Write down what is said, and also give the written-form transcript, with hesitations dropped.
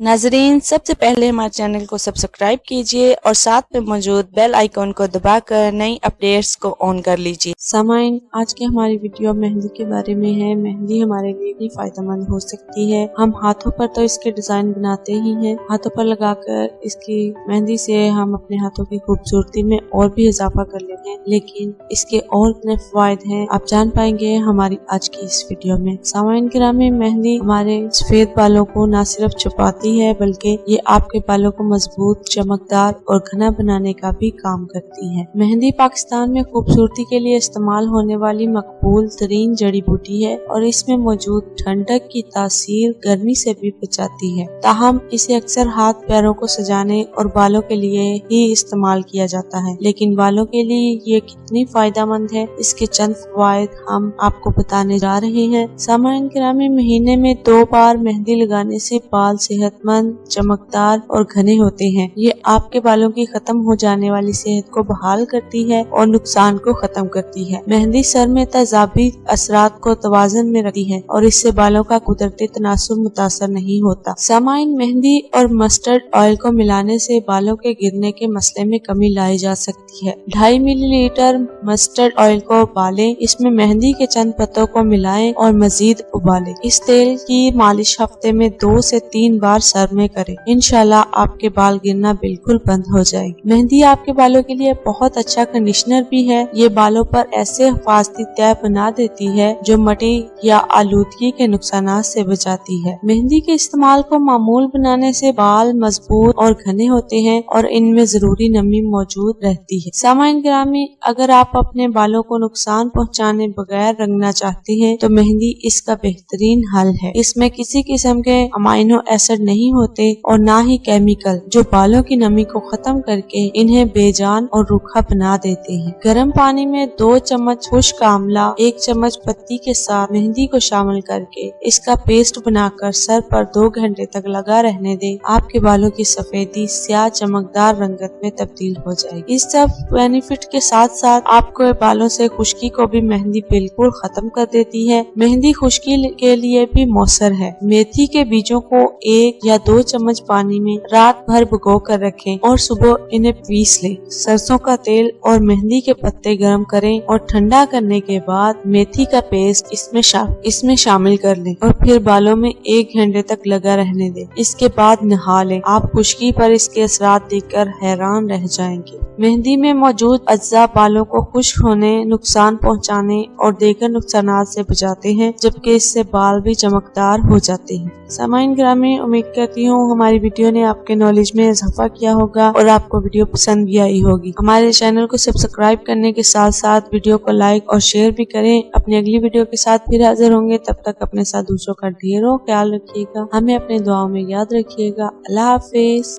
नाजरीन, सबसे पहले हमारे चैनल को सब्सक्राइब कीजिए और साथ में मौजूद बेल आइकॉन को दबाकर नई अपडेट्स को ऑन कर लीजिए। सामाइन, आज की हमारी वीडियो मेहंदी के बारे में है। मेहंदी हमारे लिए भी फायदेमंद हो सकती है। हम हाथों पर तो इसके डिजाइन बनाते ही हैं, हाथों पर लगाकर इसकी मेहंदी से हम अपने हाथों की खूबसूरती में और भी इजाफा कर लेते हैं, लेकिन इसके और कितने फायदे हैं आप जान पाएंगे हमारी आज की इस वीडियो में। सामाइन किरामी, मेहंदी हमारे सफेद बालों को न सिर्फ छुपाती है बल्कि ये आपके बालों को मजबूत, चमकदार और घना बनाने का भी काम करती है। मेहंदी पाकिस्तान में खूबसूरती के लिए इस्तेमाल होने वाली मकबूल तरीन जड़ी बूटी है और इसमें मौजूद ठंडक की तासीर गर्मी से भी बचाती है। ताहम इसे अक्सर हाथ पैरों को सजाने और बालों के लिए ही इस्तेमाल किया जाता है, लेकिन बालों के लिए ये कितनी फायदेमंद है इसके चंद फायदे हम आपको बताने जा रहे हैं। सामाइन किरामी, महीने में 2 बार मेहंदी लगाने से बाल सेहतमंद, चमकदार और घने होते हैं। ये आपके बालों की खत्म हो जाने वाली सेहत को बहाल करती है और नुकसान को खत्म करती है। मेहंदी सर में तेजाबी असरात को तवाज़ुन में रखती है और इससे बालों का कुदरती तनासुर मुतासर नहीं होता। सामाइन, मेहंदी और मस्टर्ड ऑयल को मिलाने से बालों के गिरने के मसले में कमी लाई जा सकती है। 2.5 मिलीलीटर मस्टर्ड ऑयल को उबालें, इसमें मेहंदी के चंद पत्तों को मिलाएं और मजीद उबालें। इस तेल की मालिश हफ्ते में 2 से 3 बार सर में करें। इंशाल्लाह आपके बाल गिरना बिल्कुल बंद हो जाएगी। मेहंदी आपके बालों के लिए बहुत अच्छा कंडीशनर भी है। ये बालों पर ऐसे हिफाजती तह बना देती है जो मटी या आलूदगी के नुकसानात से बचाती है। मेहंदी के इस्तेमाल को मामूल बनाने से बाल मजबूत और घने होते हैं और इनमें जरूरी नमी मौजूद रहती है। सामाइन किरामी, अगर आप अपने बालों को नुकसान पहुँचाने बगैर रंगना चाहते हैं तो मेहंदी इसका बेहतरीन हल है। इसमें किसी किस्म के अमाइनो एसिड नहीं होते और ना ही केमिकल जो बालों की नमी को खत्म करके इन्हें बेजान और रूखा बना देते हैं। गर्म पानी में 2 चम्मच खुश्क आंवला, 1 चम्मच पत्ती के साथ मेहंदी को शामिल करके इसका पेस्ट बनाकर सर पर 2 घंटे तक लगा रहने दें। आपके बालों की सफेदी स्याह चमकदार रंगत में तब्दील हो जाएगी। इस सब बेनिफिट के साथ साथ आपके बालों से खुश्की को भी मेहंदी बिल्कुल खत्म कर देती है। मेहंदी खुश्की के लिए भी मौसर है। मेथी के बीजों को 1 या 2 चम्मच पानी में रात भर भिगो कर रखें और सुबह इन्हें पीस लें। सरसों का तेल और मेहंदी के पत्ते गर्म करें और ठंडा करने के बाद मेथी का पेस्ट इसमें शामिल कर लें और फिर बालों में 1 घंटे तक लगा रहने दें। इसके बाद नहा लें। आप खुश्की पर इसके असरात देखकर हैरान रह जाएंगे। मेहंदी में मौजूद अज्जा बालों को खुश्क होने, नुकसान पहुँचाने और दीगर नुकसानात से बचाते हैं, जबकि इससे बाल भी चमकदार हो जाते हैं। सामाइन किरामी, उम्मीद करती हूँ हमारी वीडियो ने आपके नॉलेज में इजाफा किया होगा और आपको वीडियो पसंद भी आई होगी। हमारे चैनल को सब्सक्राइब करने के साथ साथ वीडियो को लाइक और शेयर भी करें। अपनी अगली वीडियो के साथ फिर हाजिर होंगे। तब तक अपने साथ दूसरों का ढेरों ख्याल रखिएगा। हमें अपने दुआओं में याद रखिएगा। अल्लाह हाफिज।